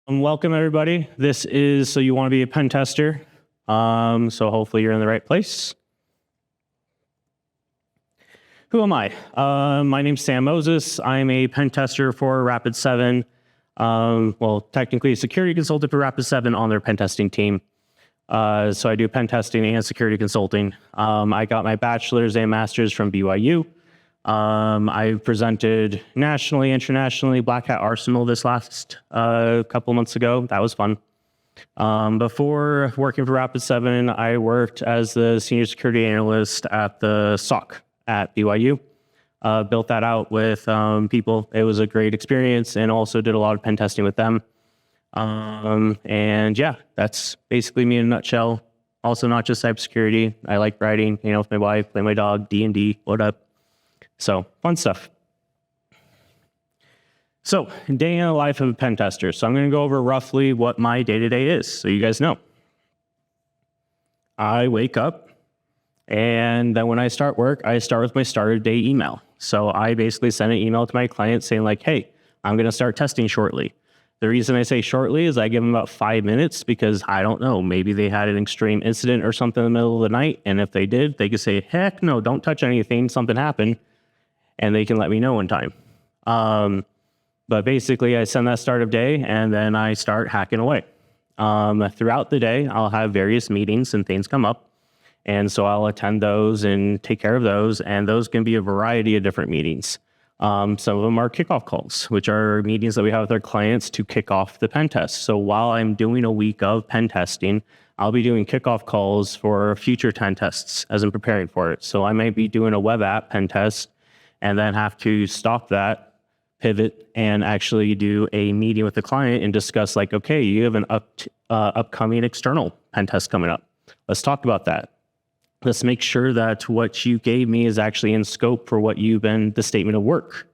Welcome everybody. This is So You Want to Be a Pen Tester. So hopefully you're in the right place. Who am I? My name's Sam Moses. I'm a pen tester for Rapid7. Well, technically a security consultant for Rapid7 on their pen testing team. So I do pen testing and security consulting. I got my bachelor's and master's from BYU. I presented nationally, internationally, Black Hat Arsenal this last couple months ago. That was fun. Before working for Rapid7, I worked as the senior security analyst at the SOC at BYU. Built that out with people. It was a great experience, and also did a lot of pen testing with them. And yeah, that's basically me in a nutshell. Also, not just cybersecurity. I like writing, with my wife, play my dog, D&D, what up? So, fun stuff. So, day in the life of a pen tester. So I'm going to go over roughly what my day-to-day is, so you guys know. I wake up, and then when I start work, I start with my start of day email. So I basically send an email to my client saying like, hey, I'm going to start testing shortly. The reason I say shortly is I give them about 5 minutes because I don't know, maybe they had an extreme incident or something in the middle of the night. And if they did, they could say, heck no, don't touch anything, something happened. And they can let me know in time. But basically, I send that start of day, and then I start hacking away. Throughout the day, I'll have various meetings and things come up. And so I'll attend those and take care of those. And those can be a variety of different meetings. Some of them are kickoff calls, which are meetings that we have with our clients to kick off the pen test. So while I'm doing a week of pen testing, I'll be doing kickoff calls for future pen tests as I'm preparing for it. So I might be doing a web app pen test and then have to stop that, pivot, and actually do a meeting with the client and discuss like, okay, you have an upcoming external pen test coming up. Let's talk about that. Let's make sure that what you gave me is actually in scope for what you've been, the statement of work.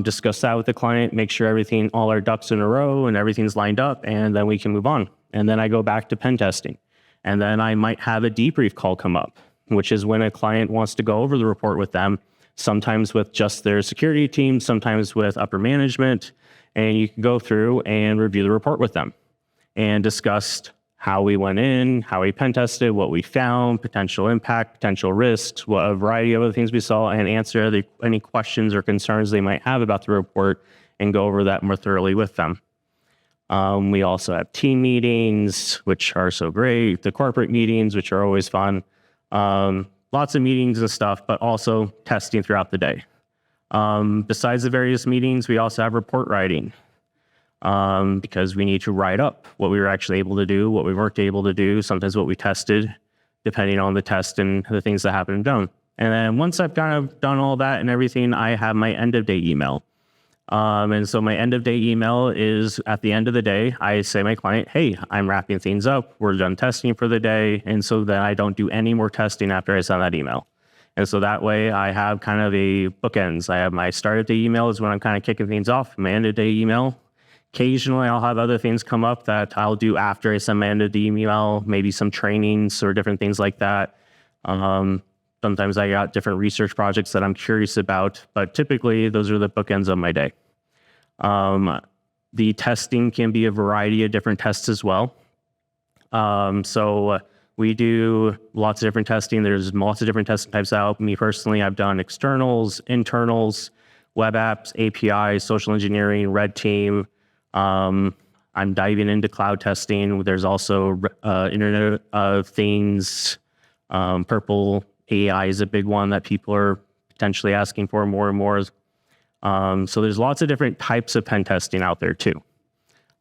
Discuss that with the client, make sure everything, all our ducks in a row and everything's lined up, and then we can move on. And then I go back to pen testing. And then I might have a debrief call come up, which is when a client wants to go over the report with them, sometimes with just their security team, sometimes with upper management, and you can go through and review the report with them and discuss how we went in, how we pen tested, what we found, potential impact, potential risks, what a variety of other things we saw, and answer any questions or concerns they might have about the report and go over that more thoroughly with them. We also have team meetings, which are so great, the corporate meetings, which are always fun. Lots of meetings and stuff, but also testing throughout the day. Besides the various meetings, we also have report writing because we need to write up what we were actually able to do, what we weren't able to do, sometimes what we tested, depending on the test and the things that happened and done. And then once I've kind of done all that and everything, I have my end of day email. And so my end of day email is at the end of the day, I say to my client, hey, I'm wrapping things up. We're done testing for the day. And so then I don't do any more testing after I send that email. And so that way I have kind of a bookends. I have my start of day email is when I'm kind of kicking things off, my end of day email. Occasionally I'll have other things come up that I'll do after I send my end of day email, maybe some trainings or different things like that. Sometimes I got different research projects that I'm curious about, but typically those are the bookends of my day. The testing can be a variety of different tests as well. So we do lots of different testing. There's lots of different testing types out. Me personally, I've done externals, internals, web apps, APIs, social engineering, red team. I'm diving into cloud testing. There's also Internet of Things, purple AI is a big one that people are potentially asking for more and more. So there's lots of different types of pen testing out there too.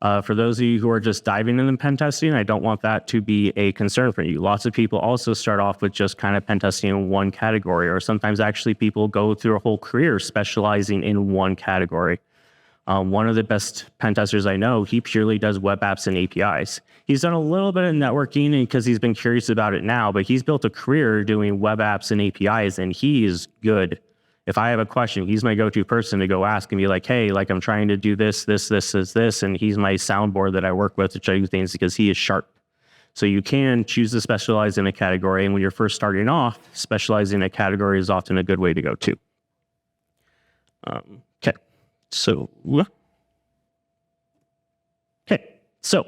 For those of you who are just diving into pen testing, I don't want that to be a concern for you. Lots of people also start off with just kind of pen testing in one category, or sometimes actually people go through a whole career specializing in one category. One of the best pen testers I know, he purely does web apps and APIs. He's done a little bit of networking because he's been curious about it now, but he's built a career doing web apps and APIs, and he is good. If I have a question, he's my go-to person to go ask and be like, hey, like I'm trying to do this, and he's my soundboard that I work with to show you things because he is sharp. So you can choose to specialize in a category, and when you're first starting off, specializing in a category is often a good way to go too. Okay. So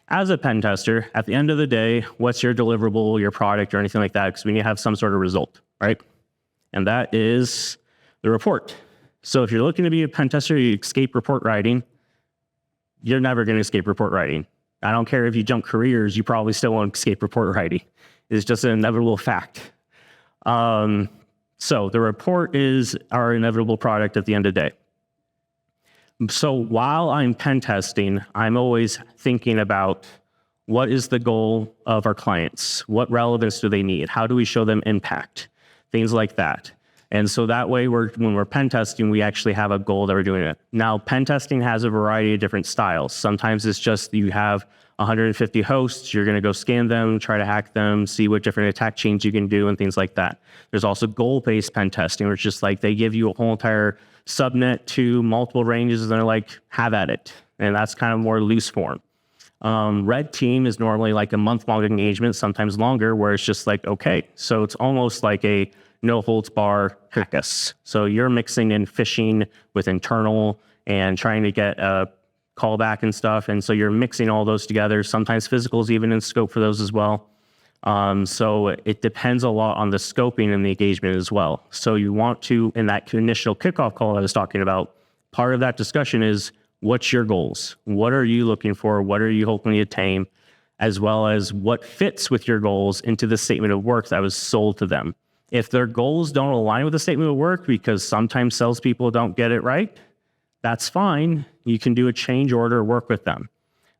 as a pen tester, at the end of the day, what's your deliverable, your product, or anything like that? Because we need to have some sort of result, right? And that is the report. So if you're looking to be a pen tester, you escape report writing, you're never going to escape report writing. I don't care if you jump careers, you probably still won't escape report writing. It's just an inevitable fact. So the report is our inevitable product at the end of the day. So while I'm pen testing, I'm always thinking about what is the goal of our clients? What relevance do they need? How do we show them impact? Things like that. And so that way, when we're pen testing, we actually have a goal that we're doing it. Now, pen testing has a variety of different styles. Sometimes it's just you have 150 hosts, you're going to go scan them, try to hack them, see what different attack chains you can do and things like that. There's also goal-based pen testing, where it's just like they give you a whole entire subnet to multiple ranges and they're like, have at it. And that's kind of more loose form. Red team is normally like a month-long engagement, sometimes longer, where it's just like, okay, so it's almost like a no holds bar hack us. So you're mixing in phishing with internal and trying to get a callback and stuff. And so you're mixing all those together. Sometimes physical is even in scope for those as well. So it depends a lot on the scoping and the engagement as well. So you want to, in that initial kickoff call I was talking about, part of that discussion is what's your goals? What are you looking for? What are you hoping to attain? As well as what fits with your goals into the statement of work that was sold to them. If their goals don't align with the statement of work, because sometimes salespeople don't get it right, that's fine. You can do a change order, work with them.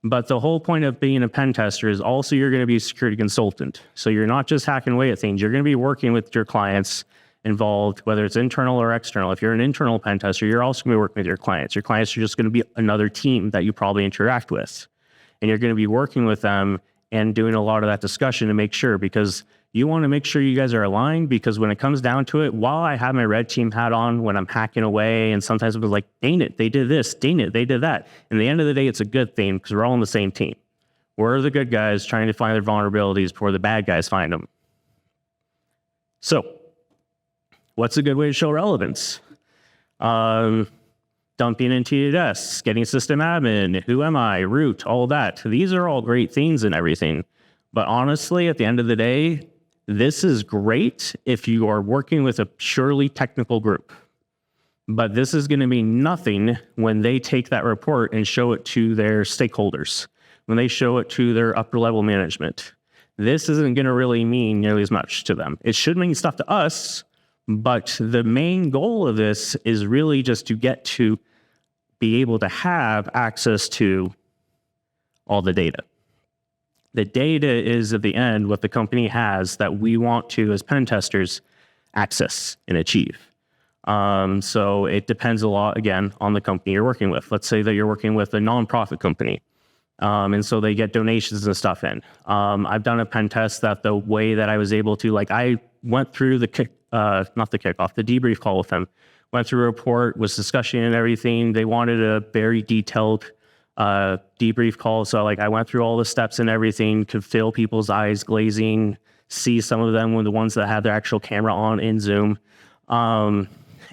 But the whole point of being a pen tester is also you're going to be a security consultant. So you're not just hacking away at things. You're going to be working with your clients involved, whether it's internal or external. If you're an internal pen tester, you're also going to be working with your clients. Your clients are just going to be another team that you probably interact with. And you're going to be working with them and doing a lot of that discussion to make sure, because you want to make sure you guys are aligned, because when it comes down to it, while I have my red team hat on when I'm hacking away, and sometimes it was like, dang it, they did this, dang it, they did that. And at the end of the day, it's a good thing because we're all on the same team. We're the good guys trying to find their vulnerabilities before the bad guys find them. So what's a good way to show relevance? Dumping into TDS, getting system admin, who am I, root, all that. These are all great things and everything. But honestly, at the end of the day, this is great if you are working with a purely technical group. But this is going to mean nothing when they take that report and show it to their stakeholders, when they show it to their upper level management. This isn't going to really mean nearly as much to them. It should mean stuff to us, but the main goal of this is really just to get to be able to have access to all the data. The data is at the end what the company has that we want to, as pen testers, access and achieve. So it depends a lot, again, on the company you're working with. Let's say that you're working with a nonprofit company, and so they get donations and stuff in. I've done a pen test that the way that I was able to, like, I went through the debrief call with them, went through a report, was discussing and everything. They wanted a very detailed debrief call. So like I went through all the steps and everything, could feel people's eyes glazing, see some of them when the ones that had their actual camera on in Zoom. But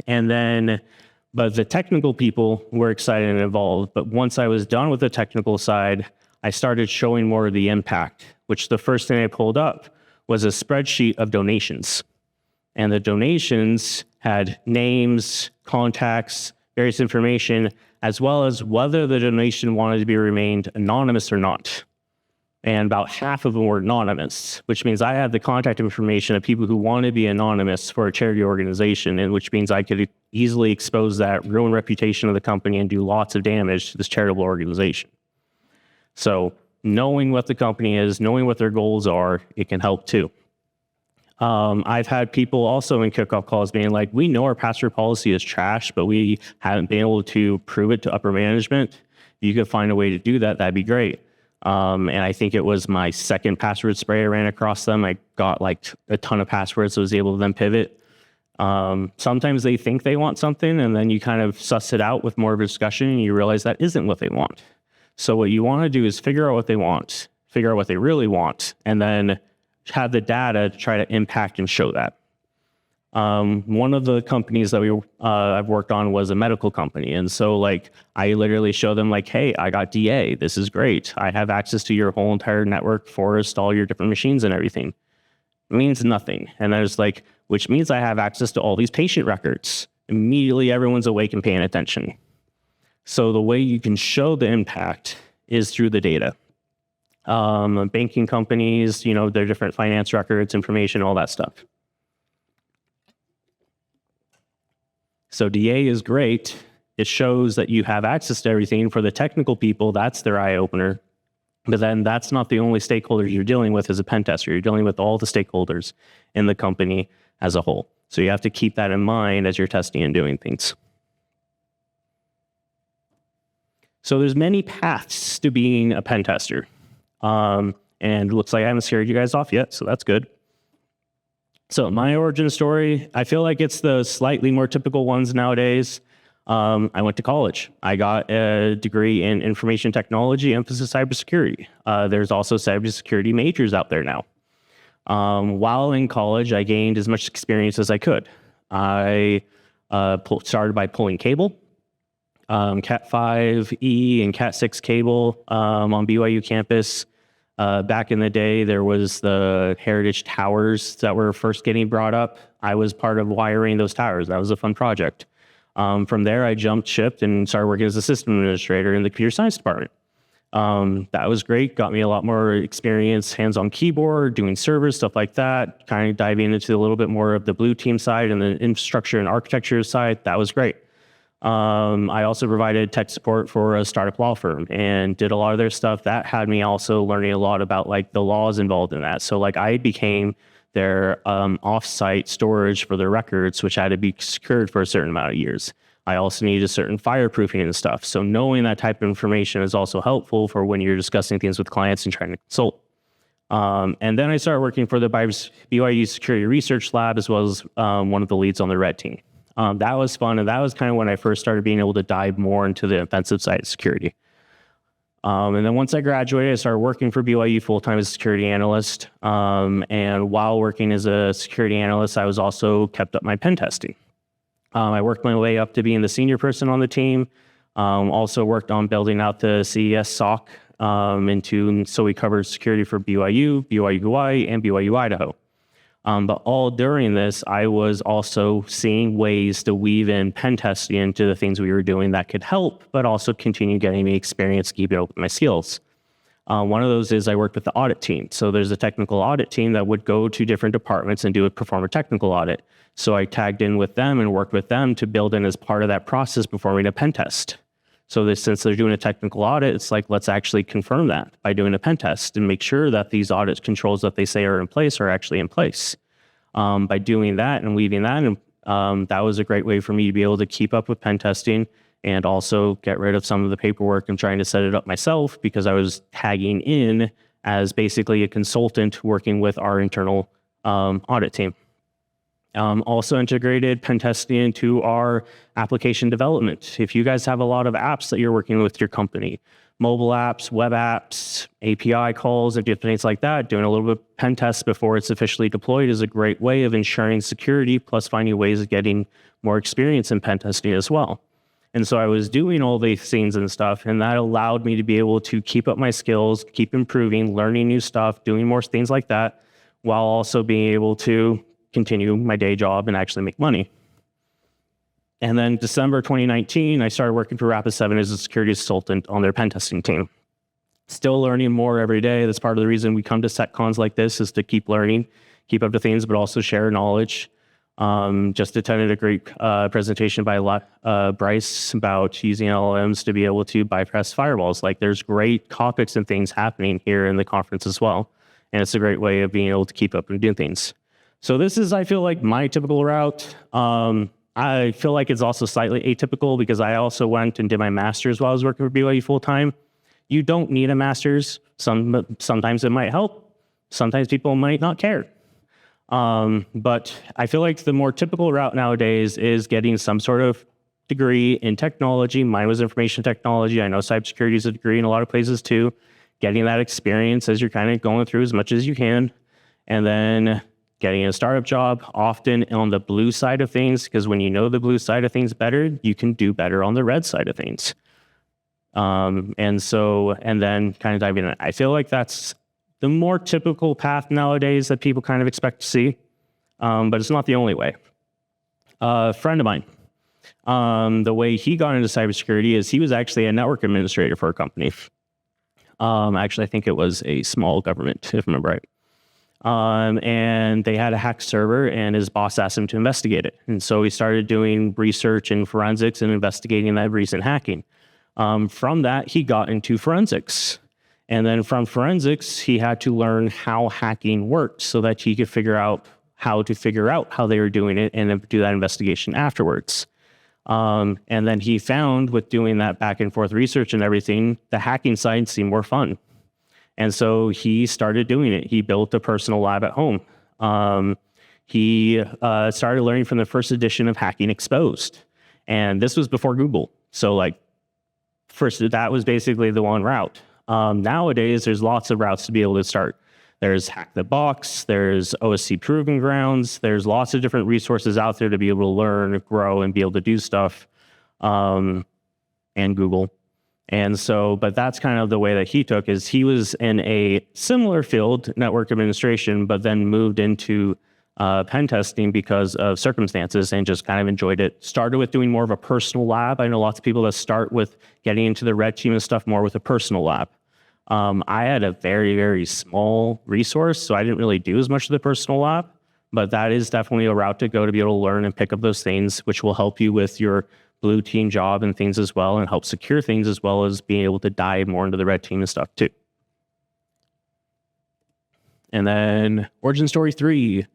the technical people were excited and involved. But once I was done with the technical side, I started showing more of the impact, which the first thing I pulled up was a spreadsheet of donations. And the donations had names, contacts, various information, as well as whether the donation wanted to be remained anonymous or not. And about half of them were anonymous, which means I had the contact information of people who want to be anonymous for a charity organization, and which means I could easily expose that, ruin reputation of the company, and do lots of damage to this charitable organization. So knowing what the company is, knowing what their goals are, it can help too. I've had people also in kickoff calls being like, we know our password policy is trash, but we haven't been able to prove it to upper management. If you could find a way to do that, that'd be great. And I think it was my second password spray I ran across them. I got like a ton of passwords, so I was able to then pivot. Sometimes they think they want something, and then you kind of suss it out with more of a discussion, and you realize that isn't what they want. So what you want to do is figure out what they want, figure out what they really want, and then have the data to try to impact and show that. One of the companies that I've worked on was a medical company. And so like, I literally show them like, hey, I got DA. This is great. I have access to your whole entire network for all your different machines and everything. It means nothing. And there's like, which means I have access to all these patient records. Immediately everyone's awake and paying attention. So the way you can show the impact is through the data. Banking companies, you know, their different finance records, information, all that stuff. So DA is great. It shows that you have access to everything. For the technical people, that's their eye opener. But then that's not the only stakeholders you're dealing with as a pen tester. You're dealing with all the stakeholders in the company as a whole. So you have to keep that in mind as you're testing and doing things. So there's many paths to being a pen tester. And it looks like I haven't scared you guys off yet, so that's good. So my origin story, I feel like it's the slightly more typical ones nowadays. I went to college. I got a degree in information technology, emphasis cybersecurity. There's also cybersecurity majors out there now. While in college, I gained as much experience as I could. I started by pulling cable, Cat 5e and Cat 6 cable on BYU campus. Back in the day, there was the Heritage Towers that were first getting brought up. I was part of wiring those towers. That was a fun project. From there, I jumped ship and started working as a system administrator in the computer science department. That was great, got me a lot more experience, hands-on keyboard, doing servers, stuff like that, kind of diving into a little bit more of the blue team side and the infrastructure and architecture side. That was great. I also provided tech support for a startup law firm and did a lot of their stuff. That had me also learning a lot about like the laws involved in that. So like I became their off-site storage for their records, which had to be secured for a certain amount of years. I also needed a certain fireproofing and stuff. So knowing that type of information is also helpful for when you're discussing things with clients and trying to consult. And then I started working for the BYU Security Research Lab, as well as one of the leads on the red team. That was fun, and that was kind of when I first started being able to dive more into the offensive side of security. And then once I graduated, I started working for BYU full-time as a security analyst. And while working as a security analyst, I was also kept up my pen testing. I worked my way up to being the senior person on the team. Also worked on building out the CES SOC so we covered security for BYU, BYU Hawaii, and BYU Idaho. But all during this, I was also seeing ways to weave in pen testing into the things we were doing that could help, but also continue getting me experience, keeping up with my skills. One of those is I worked with the audit team. So there's a technical audit team that would go to different departments and perform a technical audit. So I tagged in with them and worked with them to build in as part of that process performing a pen test. So since they're doing a technical audit, it's like, let's actually confirm that by doing a pen test and make sure that these audit controls that they say are in place are actually in place. By doing that and weaving that, and that was a great way for me to be able to keep up with pen testing and also get rid of some of the paperwork and trying to set it up myself, because I was tagging in as basically a consultant working with our internal audit team. Also integrated pen testing into our application development. If you guys have a lot of apps that you're working with your company, mobile apps, web apps, API calls, and different things like that, doing a little bit of pen tests before it's officially deployed is a great way of ensuring security, plus finding ways of getting more experience in pen testing as well. And so I was doing all these things and stuff, and that allowed me to be able to keep up my skills, keep improving, learning new stuff, doing more things like that, while also being able to continue my day job and actually make money. And then December 2019, I started working for Rapid7 as a security consultant on their pen testing team. Still learning more every day. That's part of the reason we come to SETCons like this, is to keep learning, keep up to things, but also share knowledge. Just attended a great presentation by Bryce about using LLMs to be able to bypass firewalls. Like, there's great topics and things happening here in the conference as well. And it's a great way of being able to keep up and do things. So this is, I feel like, my typical route. I feel like it's also slightly atypical because I also went and did my master's while I was working for BYU full-time. You don't need a master's. Sometimes it might help. Sometimes people might not care. But I feel like the more typical route nowadays is getting some sort of degree in technology. Mine was information technology. I know cybersecurity is a degree in a lot of places too. Getting that experience as you're kind of going through as much as you can. And then getting a startup job, often on the blue side of things, because when you know the blue side of things better, you can do better on the red side of things. And then kind of diving in. I feel like that's the more typical path nowadays that people kind of expect to see, but it's not the only way. A friend of mine, the way he got into cybersecurity is he was actually a network administrator for a company. Actually, I think it was a small government, if I remember right. And they had a hacked server, and his boss asked him to investigate it. And so he started doing research in forensics and investigating that recent hacking. From that, he got into forensics. And then from forensics, he had to learn how hacking worked so that he could figure out how they were doing it and then do that investigation afterwards. And then he found with doing that back and forth research and everything, the hacking side seemed more fun. And so he started doing it. He built a personal lab at home. He started learning from the first edition of Hacking Exposed. And this was before Google. So that was basically the one route. Nowadays, there's lots of routes to be able to start. There's Hack the Box, there's OSC Proving Grounds, there's lots of different resources out there to be able to learn, grow, and be able to do stuff, and Google. And so, but that's kind of the way that he took, is he was in a similar field, network administration, but then moved into pen testing because of circumstances and just kind of enjoyed it. Started with doing more of a personal lab. I know lots of people that start with getting into the red team and stuff more with a personal lab. I had a very, very small resource, so I didn't really do as much of the personal lab, but that is definitely a route to go to be able to learn and pick up those things, which will help you with your blue team job and things as well, and help secure things as well as being able to dive more into the red team and stuff too. And then origin story 3.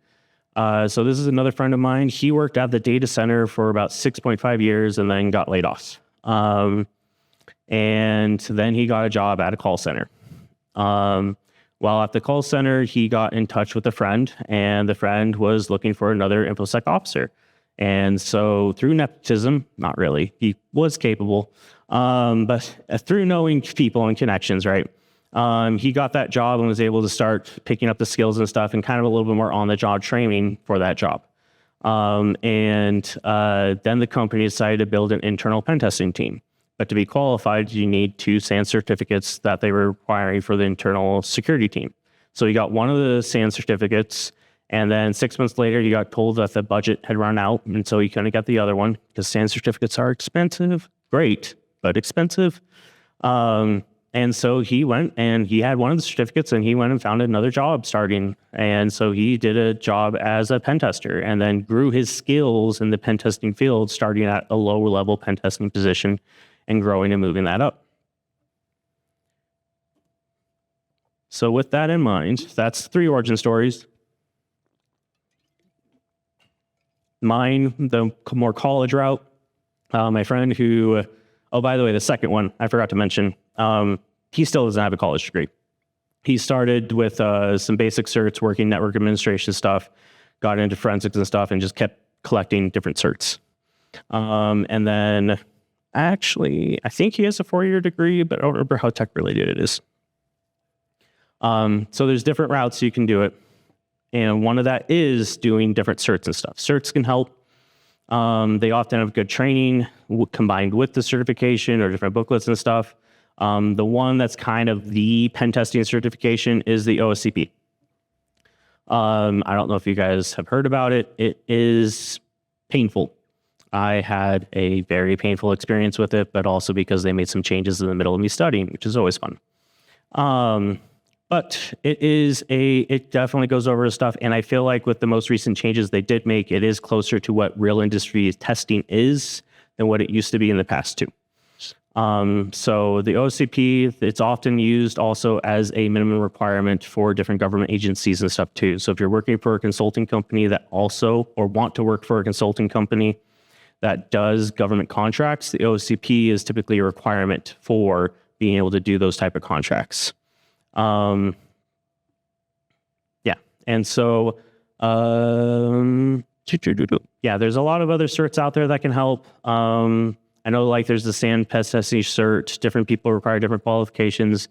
So this is another friend of mine. He worked at the data center for about 6.5 years and then got laid off. And then he got a job at a call center. While at the call center, he got in touch with a friend, and the friend was looking for another InfoSec officer. And so through nepotism, not really, he was capable, but through knowing people and connections, right? He got that job and was able to start picking up the skills and stuff and kind of a little bit more on-the-job training for that job. Then the company decided to build an internal pen testing team. But to be qualified, you need 2 SANS certificates that they were requiring for the internal security team. So you got one of the SANS certificates, and then 6 months later, you got told that the budget had run out, and so you couldn't get the other one because SANS certificates are expensive. Great, but expensive. And so he went and he had one of the certificates, and he went and found another job starting. And so he did a job as a pen tester and then grew his skills in the pen testing field, starting at a lower level pen testing position and growing and moving that up. So with that in mind, that's 3 origin stories. Mine, the more college route, my friend who, oh, by the way, the second one, I forgot to mention, he still doesn't have a college degree. He started with some basic certs, working network administration stuff, got into forensics and stuff, and just kept collecting different certs. And then actually, I think he has a 4-year degree, but I don't remember how tech related it is. So there's different routes you can do it. And one of that is doing different certs and stuff. Certs can help. They often have good training combined with the certification or different booklets and stuff. The one that's kind of the pen testing certification is the OSCP. I don't know if you guys have heard about it. It is painful. I had a very painful experience with it, but also because they made some changes in the middle of me studying, which is always fun. But it definitely goes over stuff. And I feel like with the most recent changes they did make, it is closer to what real industry testing is than what it used to be in the past too. So the OCP, it's often used also as a minimum requirement for different government agencies and stuff too. So if you're working for a consulting company that also, or want to work for a consulting company that does government contracts, the OCP is typically a requirement for being able to do those type of contracts. Yeah. And so, yeah, there's a lot of other certs out there that can help. I know like there's the SAN pentesting cert, different people require different qualifications.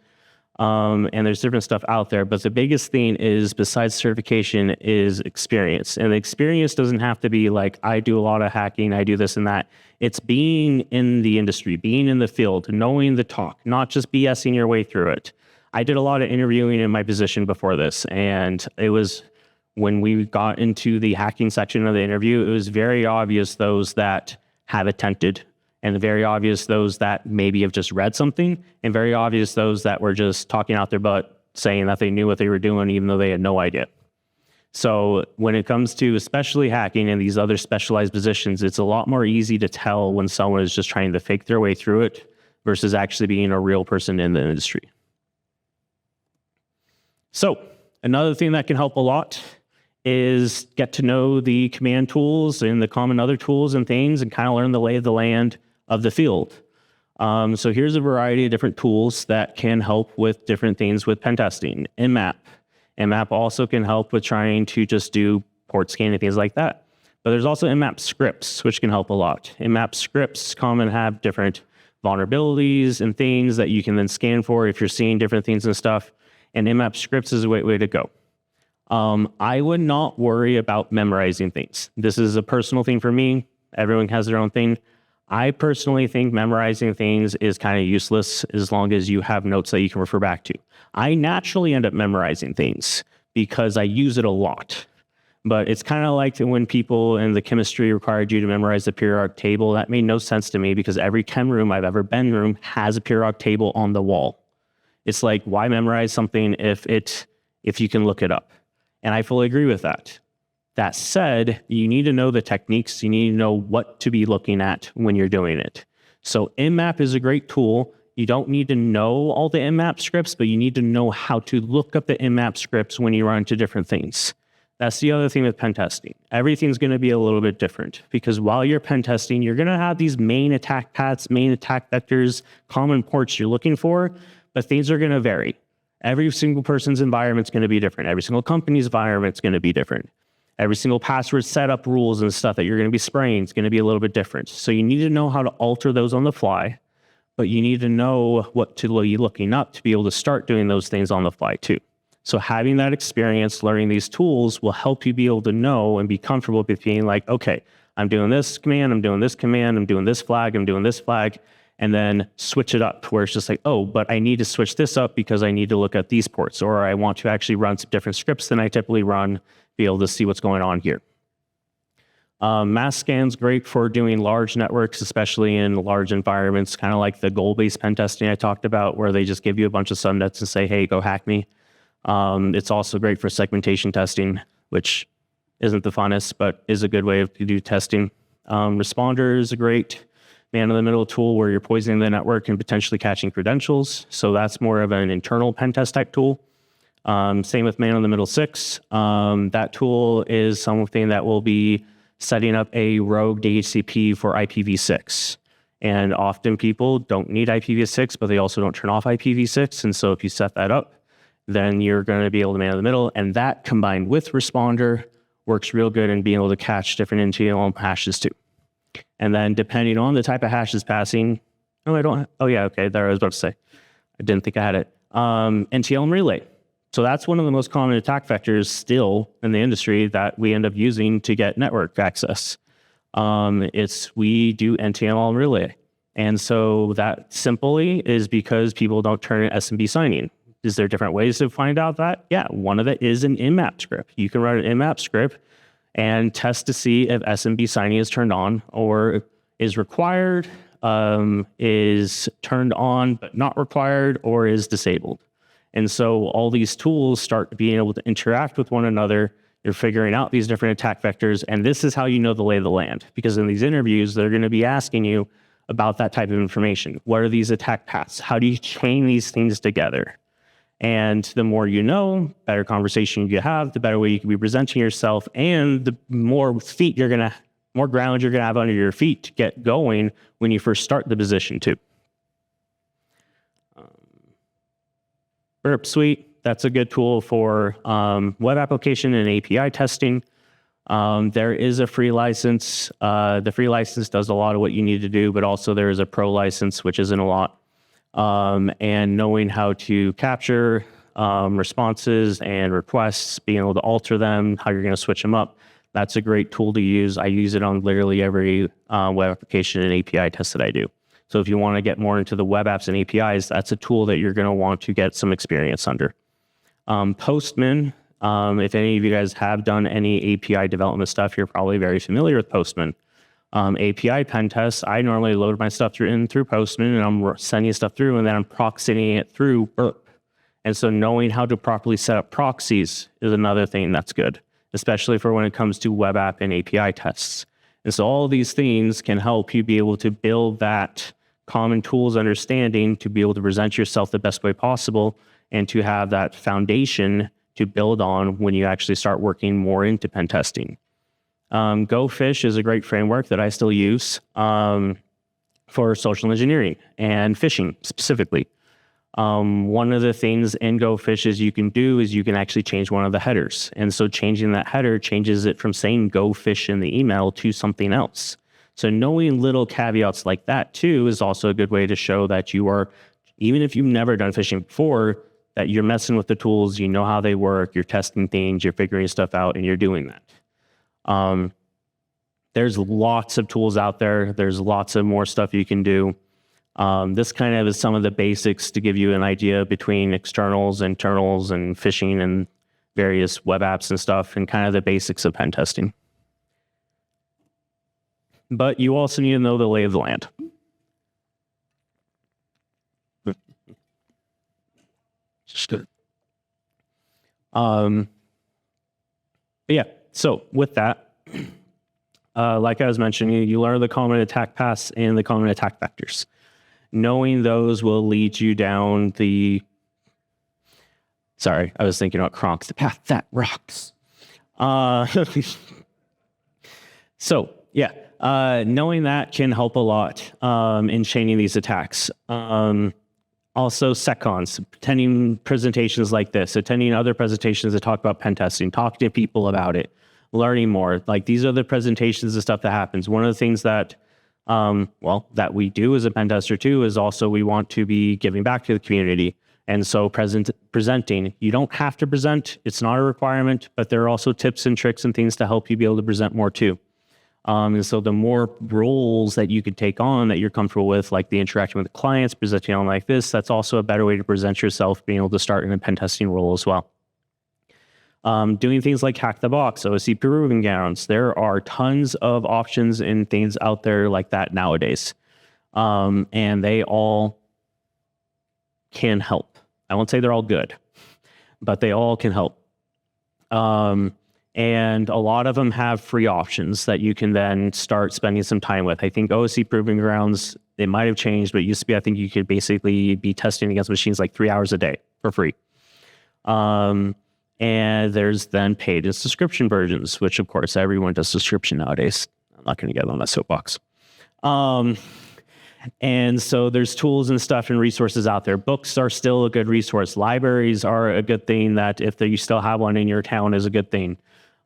And there's different stuff out there, but the biggest thing is, besides certification, is experience. And the experience doesn't have to be like, I do a lot of hacking, I do this and that. It's being in the industry, being in the field, knowing the talk, not just BSing your way through it. I did a lot of interviewing in my position before this, and it was when we got into the hacking section of the interview, it was very obvious those that have attempted, and very obvious those that maybe have just read something, and very obvious those that were just talking out their butt, saying that they knew what they were doing, even though they had no idea. So when it comes to especially hacking and these other specialized positions, it's a lot more easy to tell when someone is just trying to fake their way through it versus actually being a real person in the industry. So another thing that can help a lot is get to know the command tools and the common other tools and things, and kind of learn the lay of the land of the field. So here's a variety of different tools that can help with different things with pen testing. Nmap. Nmap also can help with trying to just do port scan and things like that. But there's also Nmap scripts, which can help a lot. Nmap scripts come and have different vulnerabilities and things that you can then scan for if you're seeing different things and stuff. And Nmap scripts is a great way to go. I would not worry about memorizing things. This is a personal thing for me. Everyone has their own thing. I personally think memorizing things is kind of useless as long as you have notes that you can refer back to. I naturally end up memorizing things because I use it a lot. But it's kind of like when people in the chemistry required you to memorize the periodic table. That made no sense to me because every chem room I've ever been in has a periodic table on the wall. It's like, why memorize something if you can look it up? And I fully agree with that. That said, you need to know the techniques. You need to know what to be looking at when you're doing it. So Nmap is a great tool. You don't need to know all the Nmap scripts, but you need to know how to look up the Nmap scripts when you run into different things. That's the other thing with pen testing. Everything's going to be a little bit different because while you're pen testing, you're going to have these main attack paths, main attack vectors, common ports you're looking for, but things are going to vary. Every single person's environment is going to be different. Every single company's environment is going to be different. Every single password setup rules and stuff that you're going to be spraying is going to be a little bit different. So you need to know how to alter those on the fly, but you need to know what to be looking up to be able to start doing those things on the fly too. So having that experience, learning these tools will help you be able to know and be comfortable with being like, okay, I'm doing this command, I'm doing this command, I'm doing this flag, I'm doing this flag, and then switch it up where it's just like, oh, but I need to switch this up because I need to look at these ports, or I want to actually run some different scripts than I typically run, be able to see what's going on here. Mass scan's great for doing large networks, especially in large environments, kind of like the goal-based pen testing I talked about, where they just give you a bunch of subnets and say, hey, go hack me. It's also great for segmentation testing, which isn't the funnest, but is a good way to do testing. Responder is a great man-in-the-middle tool where you're poisoning the network and potentially catching credentials. So that's more of an internal pen test type tool. Same with man-in-the-middle 6. That tool is something that will be setting up a rogue DHCP for IPv6. And often people don't need IPv6, but they also don't turn off IPv6. And so if you set that up, then you're going to be able to man in the middle. And that combined with Responder works real good in being able to catch different NTLM hashes too. And then depending on the type of hashes passing, there I was about to say. I didn't think I had it. NTLM relay. So that's one of the most common attack vectors still in the industry that we end up using to get network access. We do NTLM relay. And so that simply is because people don't turn in SMB signing. Is there different ways to find out that? Yeah, one of it is an Nmap script. You can run an Nmap script and test to see if SMB signing is turned on or is required, is turned on but not required, or is disabled. And so all these tools start being able to interact with one another. You're figuring out these different attack vectors, and this is how you know the lay of the land. Because in these interviews, they're going to be asking you about that type of information. What are these attack paths? How do you chain these things together? And the more you know, better conversation you have, the better way you can be presenting yourself, and the more ground you're gonna have under your feet to get going when you first start the position too. Burp Suite, that's a good tool for web application and API testing. There is a free license. The free license does a lot of what you need to do, but also there is a pro license, which isn't a lot. and knowing how to capture responses and requests, being able to alter them, how you're going to switch them up. That's a great tool to use. I use it on literally every web application and API test that I do. So if you want to get more into the web apps and APIs, that's a tool that you're going to want to get some experience under. Postman, if any of you guys have done any API development stuff, you're probably very familiar with Postman. API pen tests, I normally load my stuff through Postman, and I'm sending stuff through, and then I'm proxying it through Burp. And so knowing how to properly set up proxies is another thing that's good, especially for when it comes to web app and API tests. And so all of these things can help you be able to build that common tools understanding to be able to present yourself the best way possible and to have that foundation to build on when you actually start working more into pen testing. GoFish is a great framework that I still use for social engineering and phishing specifically. One of the things in GoFish is you can actually change one of the headers. And so changing that header changes it from saying GoFish in the email to something else. So knowing little caveats like that too is also a good way to show that you are, even if you've never done phishing before, that you're messing with the tools, you know how they work, you're testing things, you're figuring stuff out, and you're doing that. There's lots of tools out there. There's lots of more stuff you can do. This kind of is some of the basics to give you an idea between externals, internals, and phishing and various web apps and stuff, and kind of the basics of pen testing. But you also need to know the lay of the land. Yeah, so with that, like I was mentioning, you learn the common attack paths and the common attack vectors. Knowing those will lead you down the, sorry, I was thinking about Kronk's, the path that rocks. So yeah, knowing that can help a lot in chaining these attacks. Also, SECCONs, attending presentations like this, attending other presentations that talk about pen testing, talking to people about it, learning more. Like these are the presentations and stuff that happens. One of the things that, that we do as a pen tester too is also we want to be giving back to the community. And so presenting, you don't have to present. It's not a requirement, but there are also tips and tricks and things to help you be able to present more too. And so the more roles that you could take on that you're comfortable with, like the interaction with the clients, presenting on like this, that's also a better way to present yourself, being able to start in a pen testing role as well. Doing things like Hack the Box, OSC proving grounds. There are tons of options and things out there like that nowadays. And they all can help. I won't say they're all good, but they all can help. And a lot of them have free options that you can then start spending some time with. I think OSC Proving Grounds, it might have changed, but it used to be, I think you could basically be testing against machines like 3 hours a day for free. And there's then paid and subscription versions, which of course everyone does subscription nowadays. I'm not going to get on that soapbox. And so there's tools and stuff and resources out there. Books are still a good resource. Libraries are a good thing that if you still have one in your town is a good thing.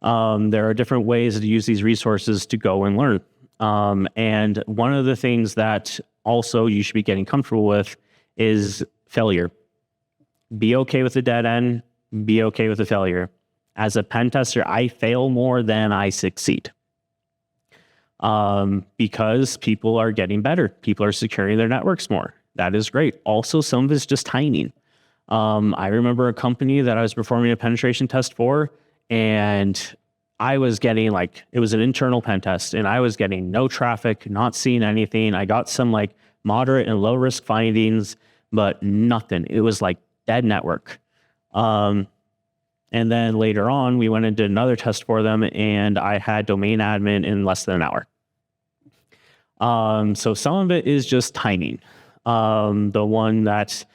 There are different ways to use these resources to go and learn. And one of the things that also you should be getting comfortable with is failure. Be okay with the dead end. Be okay with the failure. As a pen tester, I fail more than I succeed. Because people are getting better. People are securing their networks more. That is great. Also, some of it's just timing. I remember a company that I was performing a penetration test for, and I was getting it was an internal pen test, and I was getting no traffic, not seeing anything. I got some moderate and low risk findings, but nothing. It was dead network. And then later on, we went and did another test for them, and I had domain admin in less than an hour. So some of it is just timing. The one that,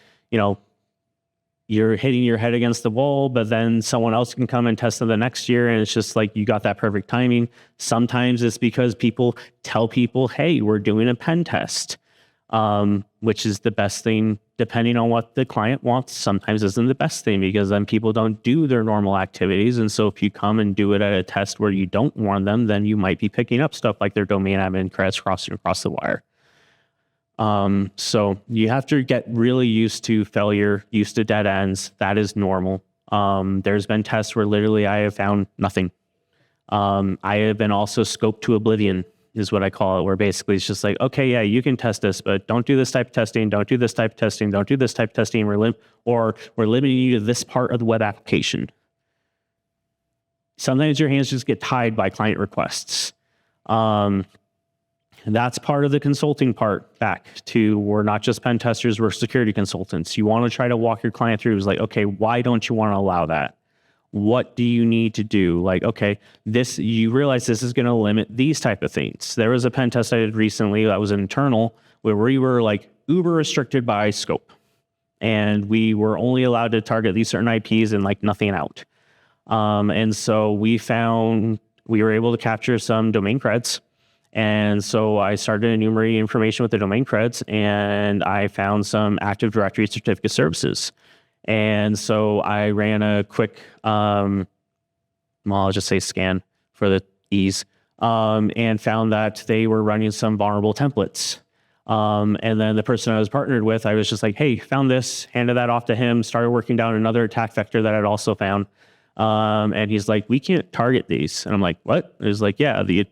you're hitting your head against the wall, but then someone else can come and test them the next year, and it's just you got that perfect timing. Sometimes it's because people tell people, hey, we're doing a pen test, which is the best thing, depending on what the client wants. Sometimes isn't the best thing because then people don't do their normal activities. And so if you come and do it at a test where you don't warn them, then you might be picking up stuff like their domain admin credits crossing across the wire. So you have to get really used to failure, used to dead ends. That is normal. There's been tests where literally I have found nothing. I have been also scoped to oblivion is what I call it, where basically it's just like, okay, yeah, you can test this, but don't do this type of testing, don't do this type of testing, don't do this type of testing. We're limiting you to this part of the web application. Sometimes your hands just get tied by client requests. That's part of the consulting part back to we're not just pen testers, we're security consultants. You want to try to walk your client through is like, okay, why don't you want to allow that? What do you need to do? Like, okay, you realize this is going to limit these type of things. There was a pen test I did recently that was internal where we were like uber restricted by scope. And we were only allowed to target these certain IPs and like nothing out. And so we were able to capture some domain creds. And so I started enumerating information with the domain creds, and I found some Active Directory certificate services. And so I ran a quick, I'll just say scan for the ease, and found that they were running some vulnerable templates. And then the person I was partnered with, I was just like, hey, found this, handed that off to him, started working down another attack vector that I'd also found. And he's like, we can't target these. And I'm like, what? It was like, yeah, the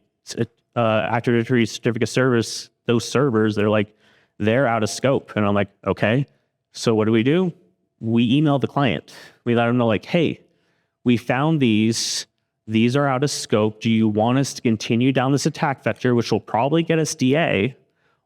Active Directory certificate service, those servers, they're out of scope. And I'm like, okay, so what do? We email the client. We let them know like, hey, we found these are out of scope. Do you want us to continue down this attack vector, which will probably get us DA,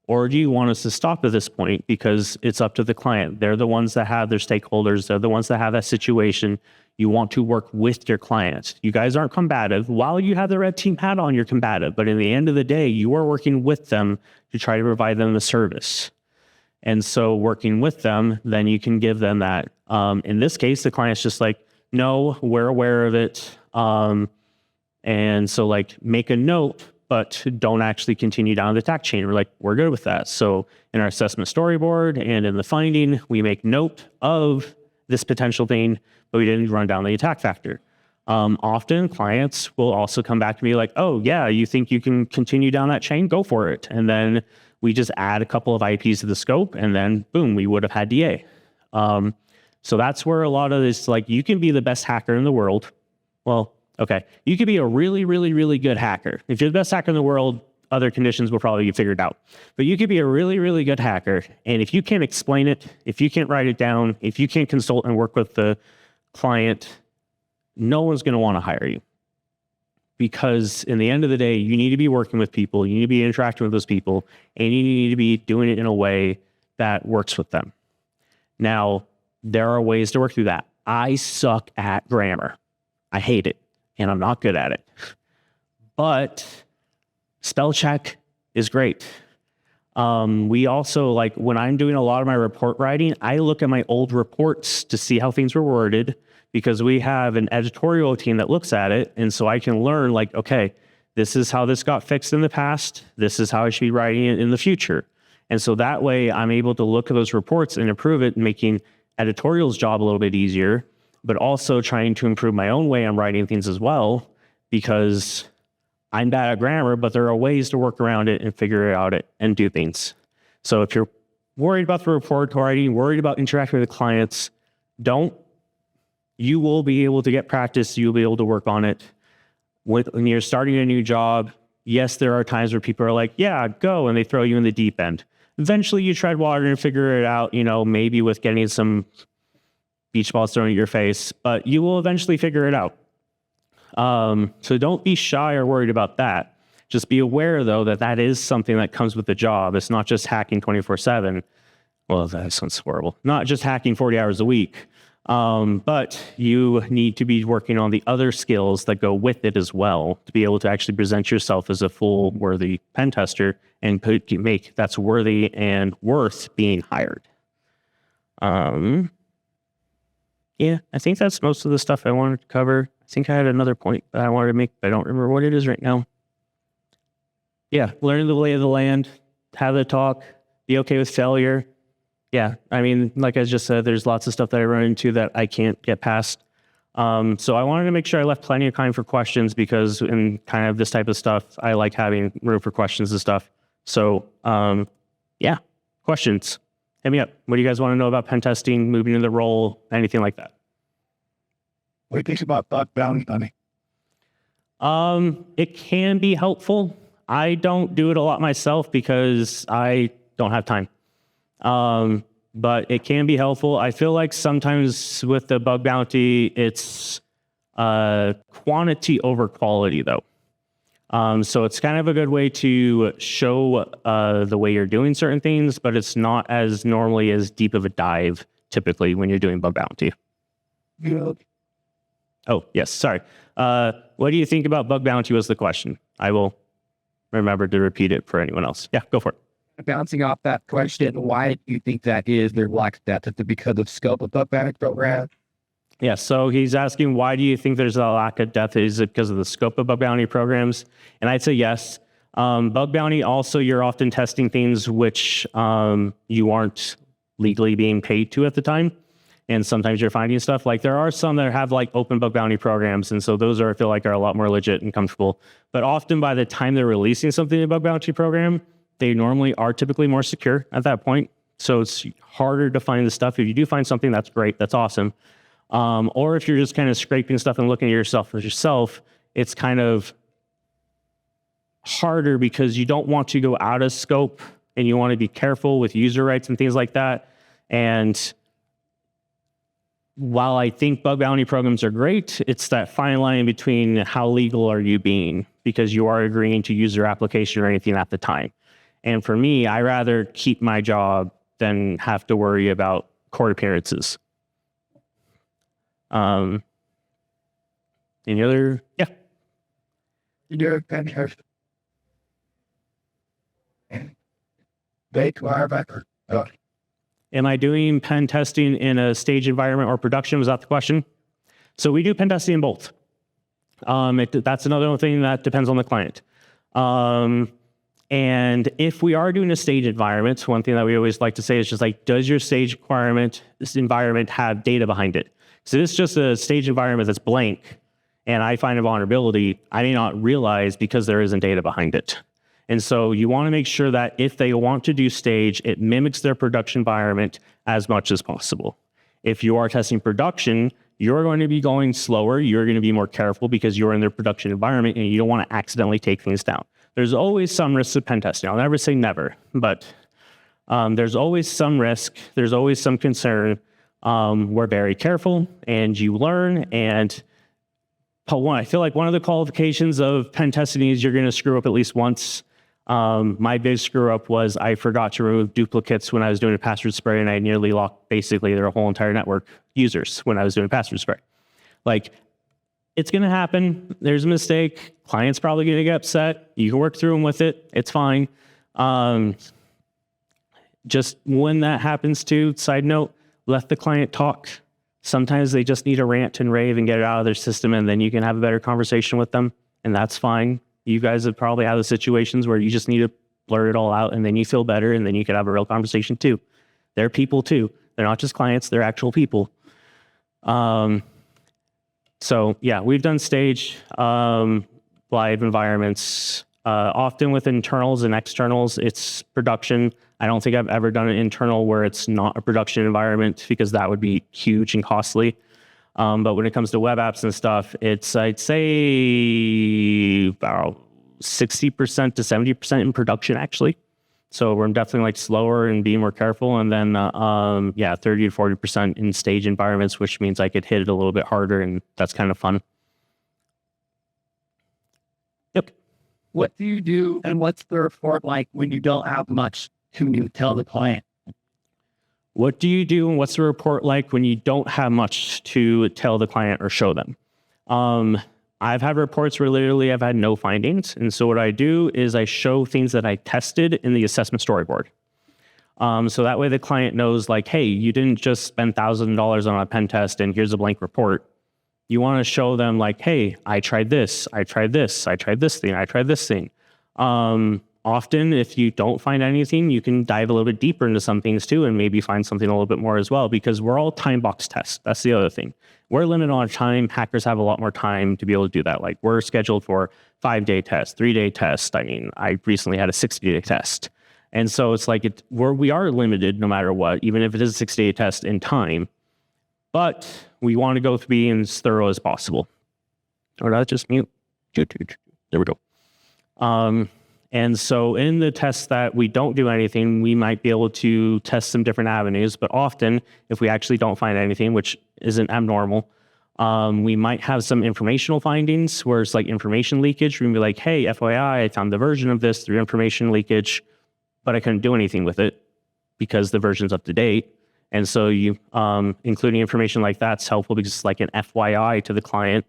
or do you want us to stop at this point? Because it's up to the client. They're the ones that have their stakeholders. They're the ones that have that situation. You want to work with your client. You guys aren't combative. While you have the red team hat on, you're combative. But in the end of the day, you are working with them to try to provide them the service. And so working with them, then you can give them that. In this case, the client's just like, no, we're aware of it. And so like make a note, but don't actually continue down the attack chain. We're like, we're good with that. So in our assessment storyboard and in the finding, we make note of this potential thing, but we didn't run down the attack factor. Often clients will also come back to me like, oh yeah, you think you can continue down that chain? Go for it. And then we just add a couple of IPs to the scope, and then boom, we would have had DA. So that's where a lot of this, like, you can be the best hacker in the world. Well, okay, you could be a really, really, really good hacker. If you're the best hacker in the world, other conditions will probably get figured out. But you could be a really, really good hacker, and if you can't explain it, if you can't write it down, if you can't consult and work with the client, no one's going to want to hire you. Because in the end of the day, you need to be working with people, you need to be interacting with those people, and you need to be doing it in a way that works with them. Now, there are ways to work through that. I suck at grammar. I hate it, and I'm not good at it. But spell check is great. We also, like, when I'm doing a lot of my report writing, I look at my old reports to see how things were worded, because we have an editorial team that looks at it. And so I can learn like, okay, this is how this got fixed in the past. This is how I should be writing it in the future. And so that way I'm able to look at those reports and improve it, making editorial's job a little bit easier, but also trying to improve my own way I'm writing things as well, because I'm bad at grammar, but there are ways to work around it and figure it out and do things. So if you're worried about the report writing, worried about interacting with the clients, don't. You will be able to get practice. You'll be able to work on it. When you're starting a new job, yes, there are times where people are like, yeah, go, and they throw you in the deep end. Eventually you tread water and figure it out, maybe with getting some beach balls thrown at your face, but you will eventually figure it out. So don't be shy or worried about that. Just be aware, though, that is something that comes with the job. It's not just hacking 24/7. Well, that sounds horrible. Not just hacking 40 hours a week. But you need to be working on the other skills that go with it as well to be able to actually present yourself as a full worthy pen tester and make that's worthy and worth being hired. Yeah, I think that's most of the stuff I wanted to cover. I think I had another point that I wanted to make, but I don't remember what it is right now. Yeah, learning the lay of the land, have the talk, be okay with failure. Yeah, I mean, like I just said, there's lots of stuff that I run into that I can't get past. So I wanted to make sure I left plenty of time for questions, because in kind of this type of stuff, I like having room for questions and stuff. So yeah. questions, hit me up. What do you guys want to know about pen testing, moving into the role, anything like that? What do you think about bug bounty hunting? It can be helpful. I don't do it a lot myself because I don't have time. But it can be helpful. I feel like sometimes with the bug bounty, it's quantity over quality, though. So it's kind of a good way to show the way you're doing certain things, but it's not as normally as deep of a dive typically when you're doing bug bounty. Yeah. Oh, yes, sorry. What do you think about bug bounty was the question. I will remember to repeat it for anyone else. Yeah, go for it. Bouncing off that question, why do you think that is? Their lack of depth. Is it because of scope of bug bounty program? Yeah, so he's asking, why do you think there's a lack of depth? Is it because of the scope of bug bounty programs? And I'd say yes. Bug bounty, also, you're often testing things which you aren't legally being paid to at the time. And sometimes you're finding stuff like there are some that have like open bug bounty programs. And so those I feel like are a lot more legit and comfortable. But often by the time they're releasing something in a bug bounty program, they normally are typically more secure at that point. So it's harder to find the stuff. If you do find something, that's great. That's awesome. Or if you're just kind of scraping stuff and looking at yourself as yourself, it's kind of harder because you don't want to go out of scope and you want to be careful with user rights and things like that. And while I think bug bounty programs are great, it's that fine line between how legal are you being because you are agreeing to use their application or anything at the time. And for me, I rather keep my job than have to worry about court appearances. Any other? Yeah. You're pen test. They require Am I doing pen testing in a stage environment or production? Was that the question? So we do pen testing in both. That's another thing that depends on the client. And if we are doing a stage environment, one thing that we always like to say is just like, does your stage environment have data behind it? So this is just a stage environment that's blank, and I find a vulnerability, I may not realize because there isn't data behind it. And so you want to make sure that if they want to do stage, it mimics their production environment as much as possible. If you are testing production, you're going to be going slower, you're going to be more careful because you're in their production environment and you don't want to accidentally take things down. There's always some risks of pen testing. I'll never say never, but there's always some risk. There's always some concern. We're very careful and you learn. And I feel like one of the qualifications of pen testing is you're going to screw up at least once. My big screw up was I forgot to remove duplicates when I was doing a password spray, and I nearly locked basically their whole entire network users when I was doing password spray. Like, it's going to happen. There's a mistake. Client's probably going to get upset. You can work through them with it. It's fine. Just when that happens too, side note, let the client talk. Sometimes they just need to rant and rave and get it out of their system, and then you can have a better conversation with them, and that's fine. You guys have probably had the situations where you just need to blurt it all out, and then you feel better, and then you can have a real conversation too. They're people too. They're not just clients. They're actual people. So yeah, we've done stage live environments. Often with internals and externals, it's production. I don't think I've ever done an internal where it's not a production environment because that would be huge and costly. But when it comes to web apps and stuff, it's, I'd say, about 60% to 70% in production, actually. So we're definitely like slower and being more careful. And then, 30 to 40% in stage environments, which means I could hit it a little bit harder, and that's kind of fun. Yep. What do you do, and what's the report like when you don't have much to tell the client? What do you do, and what's the report like when you don't have much to tell the client or show them? I've had reports where literally I've had no findings. And so what I do is I show things that I tested in the assessment storyboard. So that way the client knows, like, hey, you didn't just spend $1,000 on a pen test and here's a blank report. You want to show them, like, hey, I tried this, I tried this, I tried this thing, I tried this thing. Often, if you don't find anything, you can dive a little bit deeper into some things too and maybe find something a little bit more as well, because we're all time box tests. That's the other thing. We're limited on time. Hackers have a lot more time to be able to do that. Like, we're scheduled for 5-day test, 3-day test. I mean, I recently had a 60-day test. And so it's like we are limited no matter what, even if it is a 6-day test in time. But we want to go through being as thorough as possible. Or did I just mute? There we go. And so in the tests that we don't do anything, we might be able to test some different avenues. But often, if we actually don't find anything, which isn't abnormal, we might have some informational findings where it's like information leakage. We can be like, hey, FYI, I found the version of this through information leakage, but I couldn't do anything with it because the version's up to date. And so you including information like that's helpful because it's like an FYI to the client.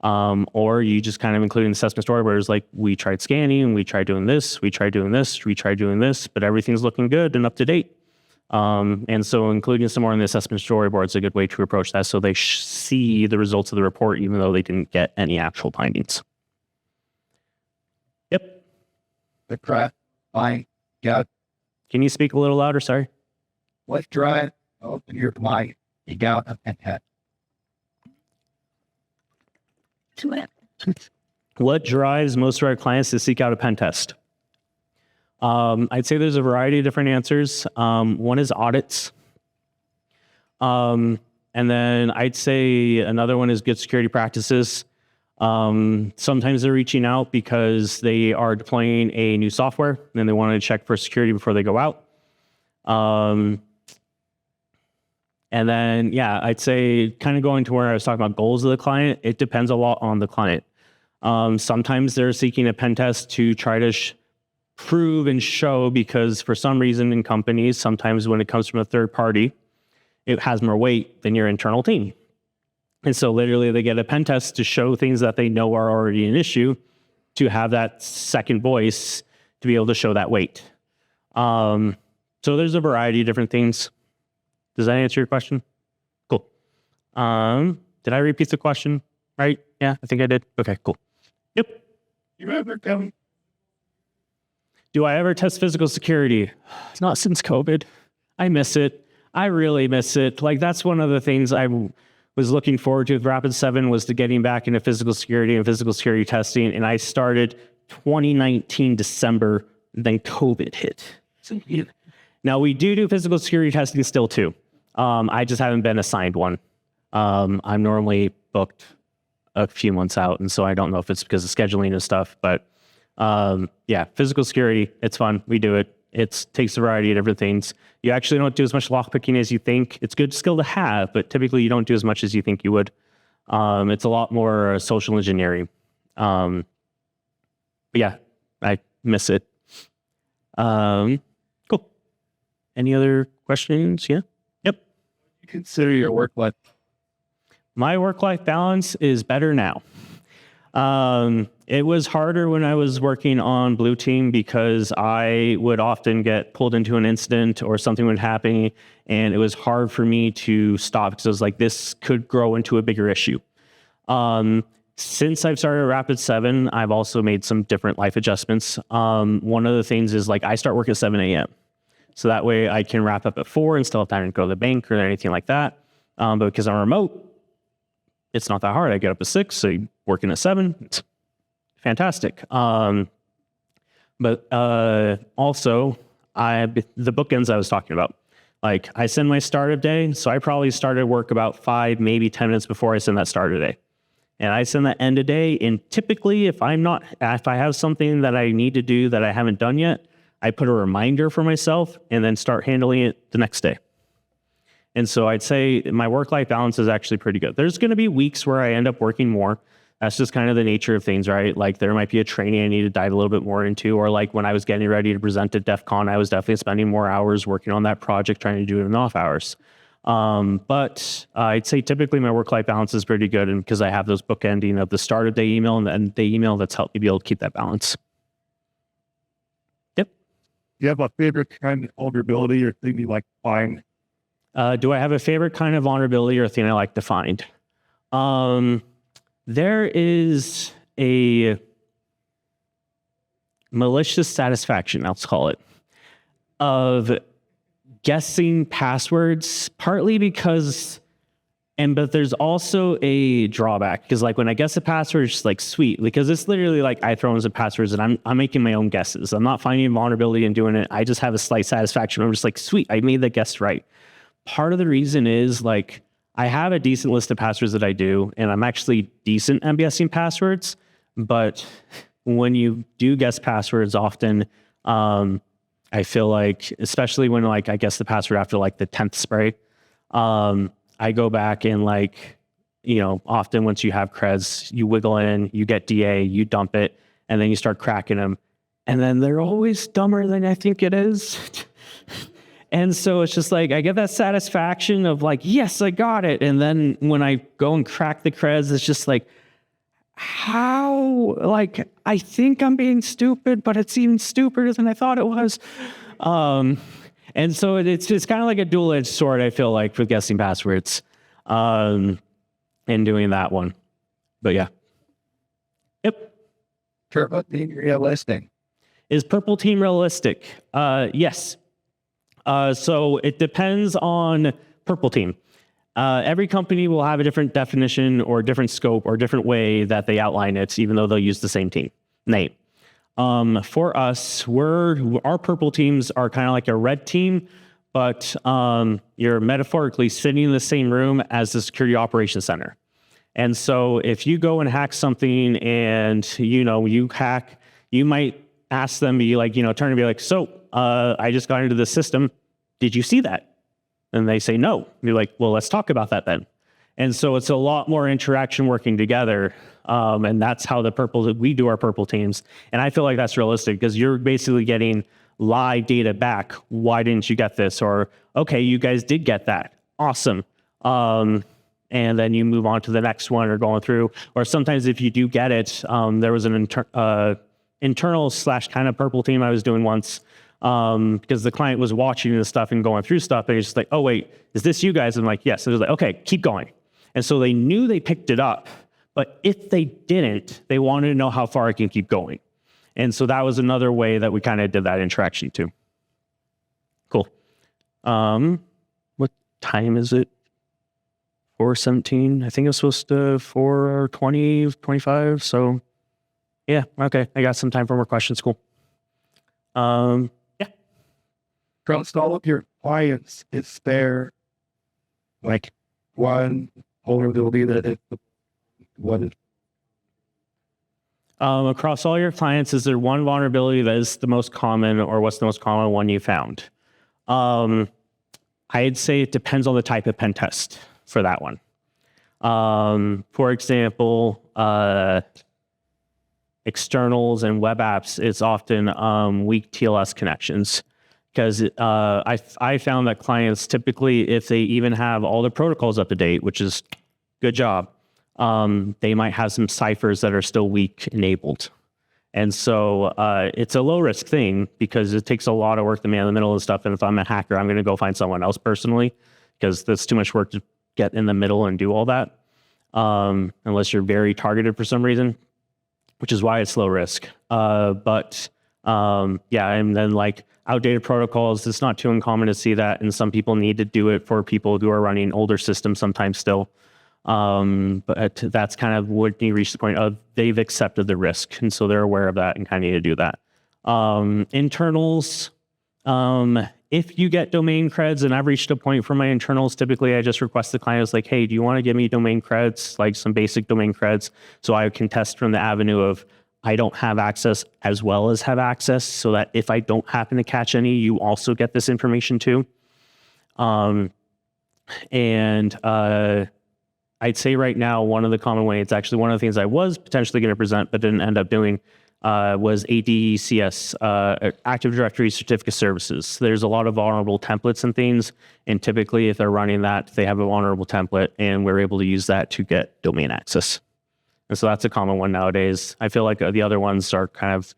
Or you just kind of include an assessment story where it's like, we tried scanning, we tried doing this, we tried doing this, we tried doing this, but everything's looking good and up to date. And so including some more in the assessment storyboard is a good way to approach that so they see the results of the report even though they didn't get any actual findings. Yep. The drive, I got. Can you speak a little louder? Sorry. Let's drive. Open your mind. You got a pen test. What drives most of our clients to seek out a pen test? I'd say there's a variety of different answers. One is audits. And then I'd say another one is good security practices. Sometimes they're reaching out because they are deploying a new software and they want to check for security before they go out. And then, yeah, I'd say kind of going to where I was talking about goals of the client, it depends a lot on the client. Sometimes they're seeking a pen test to try to prove and show because for some reason in companies, sometimes when it comes from a third party, it has more weight than your internal team. And so literally they get a pen test to show things that they know are already an issue to have that second voice to be able to show that weight. So there's a variety of different things. Does that answer your question? Cool. Did I repeat the question? Right? Yeah, I think I did. Okay, cool. Yep. Do I ever test physical security? Not since COVID. I miss it. I really miss it. Like that's one of the things I was looking forward to with Rapid7 was to getting back into physical security and physical security testing. And I started 2019 December, then COVID hit. Now we do physical security testing still too. I just haven't been assigned one. I'm normally booked a few months out, and so I don't know if it's because of scheduling and stuff, but yeah, physical security, it's fun. We do it. It takes a variety of different things. You actually don't do as much lockpicking as you think. It's a good skill to have, but typically you don't do as much as you think you would. It's a lot more social engineering. But yeah, I miss it. Cool. Any other questions? Yeah. Yep. You consider your work life? My work-life balance is better now. It was harder when I was working on Blue Team because I would often get pulled into an incident or something would happen, and it was hard for me to stop because I was like, this could grow into a bigger issue. Since I've started Rapid7, I've also made some different life adjustments. One of the things is like I start work at 7 a.m. So that way I can wrap up at 4 and still have time to go to the bank or anything like that. But because I'm remote, it's not that hard. I get up at 6, so working at 7, it's fantastic. But also, the bookends I was talking about. Like, I send my start of day, so I probably started work about 5, maybe 10 minutes before I send that start of day. And I send that end of day, and typically, if I have something that I need to do that I haven't done yet, I put a reminder for myself and then start handling it the next day. And so I'd say my work-life balance is actually pretty good. There's going to be weeks where I end up working more. That's just kind of the nature of things, right? Like there might be a training I need to dive a little bit more into, or like when I was getting ready to present at DEF CON, I was definitely spending more hours working on that project, trying to do it in off hours. But I'd say typically my work-life balance is pretty good, and because I have those bookending of the start of day email and the end of day email, that's helped me be able to keep that balance. Yep. You have a favorite kind of vulnerability or thing you like to find? Do I have a favorite kind of vulnerability or thing I like to find? There is a malicious satisfaction, let's call it, of guessing passwords, partly because But there's also a drawback because like when I guess the password, it's just like sweet because it's literally like I throw in some passwords and I'm making my own guesses. I'm not finding vulnerability in doing it. I just have a slight satisfaction. I'm just like, sweet, I made the guess right. Part of the reason is like I have a decent list of passwords that I do, and I'm actually decent at guessing passwords. But when you do guess passwords often, I feel like, especially when like I guess the password after like the 10th spray, I go back and like, often once you have creds, you wiggle in, you get DA, you dump it, and then you start cracking them. And then they're always dumber than I think it is. And so it's just like, I get that satisfaction of like, yes, I got it. And then when I go and crack the creds, it's just like, how, like, I think I'm being stupid, but it's even stupider than I thought it was. And so it's kind of like a dual-edged sword, I feel like, with guessing passwords and doing that one. But yeah. Yep. Purple team realistic. Is purple team realistic? Yes. So it depends on purple team. Every company will have a different definition or different scope or different way that they outline it, even though they'll use the same team name. For us, our purple teams are kind of like a red team, but you're metaphorically sitting in the same room as the security operations center. And so if you go and hack something and, you hack, you might ask them, be like, turn and be like, so I just got into the system. Did you see that? And they say, no. You're like, well, let's talk about that then. And so it's a lot more interaction working together. And that's how we do our purple teams. And I feel like that's realistic because you're basically getting live data back. Why didn't you get this? Or, okay, you guys did get that. Awesome. And then you move on to the next one or going through. Or sometimes if you do get it, there was an internal / kind of purple team I was doing once because the client was watching this stuff and going through stuff. And he's just like, oh, wait, is this you guys? I'm like, yes. And it was like, okay, keep going. And so they knew they picked it up. But if they didn't, they wanted to know how far I can keep going. And so that was another way that we kind of did that interaction too. Cool. What time is it? 4:17. I think it was supposed to 4:20, 25. So yeah, okay. I got some time for more questions. Cool. Yeah. Across all of your clients, is there like one vulnerability that what is? Across all your clients, is there one vulnerability that is the most common, or what's the most common one you found? I'd say it depends on the type of pen test for that one. For example, externals and web apps, it's often weak TLS connections. Because I found that clients typically, if they even have all the protocols up to date, which is good job, they might have some ciphers that are still weak enabled. And so it's a low risk thing because it takes a lot of work to man in the middle of stuff. And if I'm a hacker, I'm going to go find someone else personally because that's too much work to get in the middle and do all that. Unless you're very targeted for some reason, which is why it's low risk. Yeah, and then like outdated protocols, it's not too uncommon to see that. And some people need to do it for people who are running older systems sometimes still. But that's kind of when you reach the point of they've accepted the risk. And so they're aware of that and kind of need to do that. Internals, if you get domain creds, and I've reached a point for my internals, typically I just request the client, I was like, hey, do you want to give me domain creds, like some basic domain creds, so I can test from the avenue of I don't have access as well as have access, so that if I don't happen to catch any, you also get this information too. I'd say right now, one of the common ways, it's actually one of the things I was potentially going to present, but didn't end up doing, was ADCS, Active Directory Certificate Services. There's a lot of vulnerable templates and things, and typically if they're running that, they have a vulnerable template, and we're able to use that to get domain access. And so that's a common one nowadays. I feel like the other ones are kind of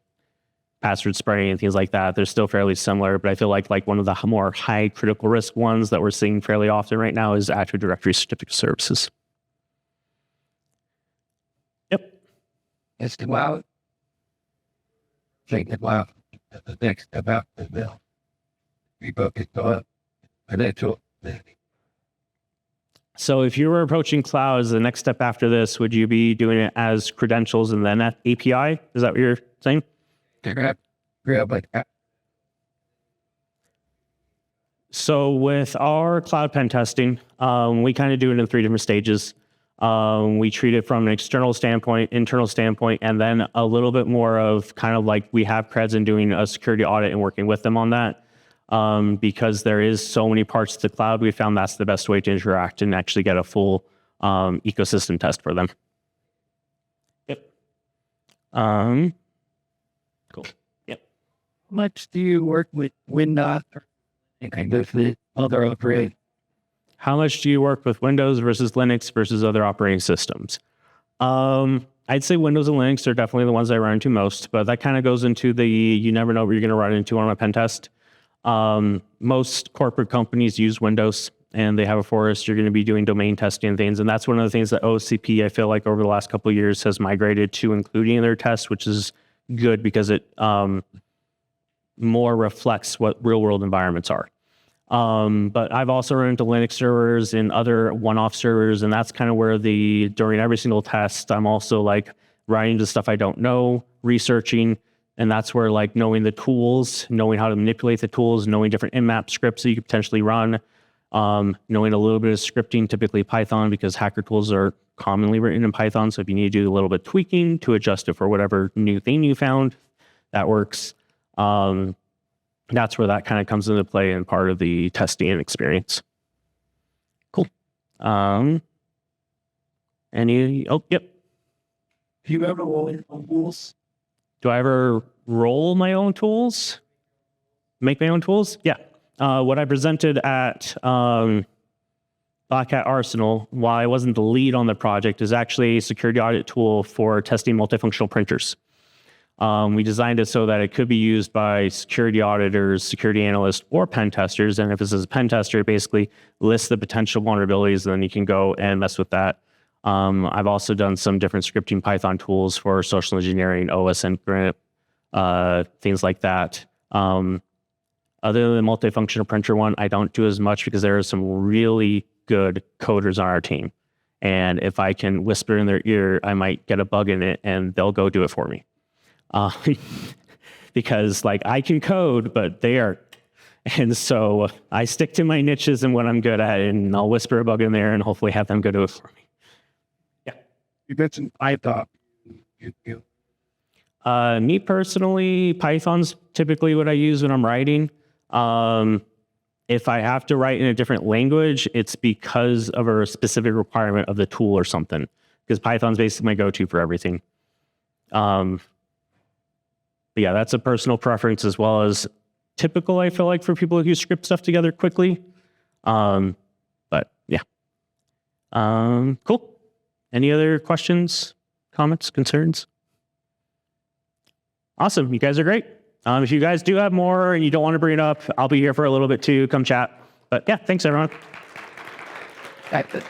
password spraying and things like that. They're still fairly similar, but I feel like one of the more high critical risk ones that we're seeing fairly often right now is Active Directory Certificate Services. Yep. It's about thinking about the next about the bill. We book it on financial. So if you were approaching clouds, the next step after this, would you be doing it as credentials and then at API? Is that what you're saying? So with our cloud pen testing, we kind of do it in 3 different stages. We treat it from an external standpoint, internal standpoint, and then a little bit more of kind of like we have creds in doing a security audit and working with them on that. Because there is so many parts to the cloud, we found that's the best way to interact and actually get a full ecosystem test for them. Yep. Cool. Yep. How much do you work with Windows and kind of the other operating? How much do you work with Windows versus Linux versus other operating systems? I'd say Windows and Linux are definitely the ones I run into most, but that kind of goes into the you never know what you're going to run into on a pen test. Most corporate companies use Windows and they have a forest. You're going to be doing domain testing and things. And that's one of the things that OCP, I feel like over the last couple of years has migrated to including in their tests, which is good because it more reflects what real world environments are. But I've also run into Linux servers and other one-off servers. And that's kind of where during every single test, I'm also like writing the stuff I don't know, researching. And that's where like knowing the tools, knowing how to manipulate the tools, knowing different nmap scripts that you could potentially run, knowing a little bit of scripting, typically Python, because hacker tools are commonly written in Python. So if you need to do a little bit of tweaking to adjust it for whatever new thing you found, that works. That's where that kind of comes into play and part of the testing experience. Cool. Oh, yep. Do you ever roll in tools? Do I ever roll my own tools? Make my own tools? Yeah. What I presented at Black Hat Arsenal, while I wasn't the lead on the project, is actually a security audit tool for testing multifunctional printers. We designed it so that it could be used by security auditors, security analysts, or pen testers. And if this is a pen tester, it basically lists the potential vulnerabilities, and then you can go and mess with that. I've also done some different scripting Python tools for social engineering, OS encrypt, things like that. Other than the multifunctional printer one, I don't do as much because there are some really good coders on our team. And if I can whisper in their ear, I might get a bug in it and they'll go do it for me. Because like I can code, but they are. And so I stick to my niches and what I'm good at, and I'll whisper a bug in there and hopefully have them go do it for me. You mentioned Python. Me personally, Python's typically what I use when I'm writing. If I have to write in a different language, it's because of a specific requirement of the tool or something, because Python's basically my go-to for everything. But yeah, that's a personal preference as well as typical, I feel like, for people who script stuff together quickly. But yeah. Cool. Any other questions, comments, concerns? Awesome. You guys are great. If you guys do have more and you don't want to bring it up, I'll be here for a little bit too. Come chat. But yeah, thanks everyone. That's it.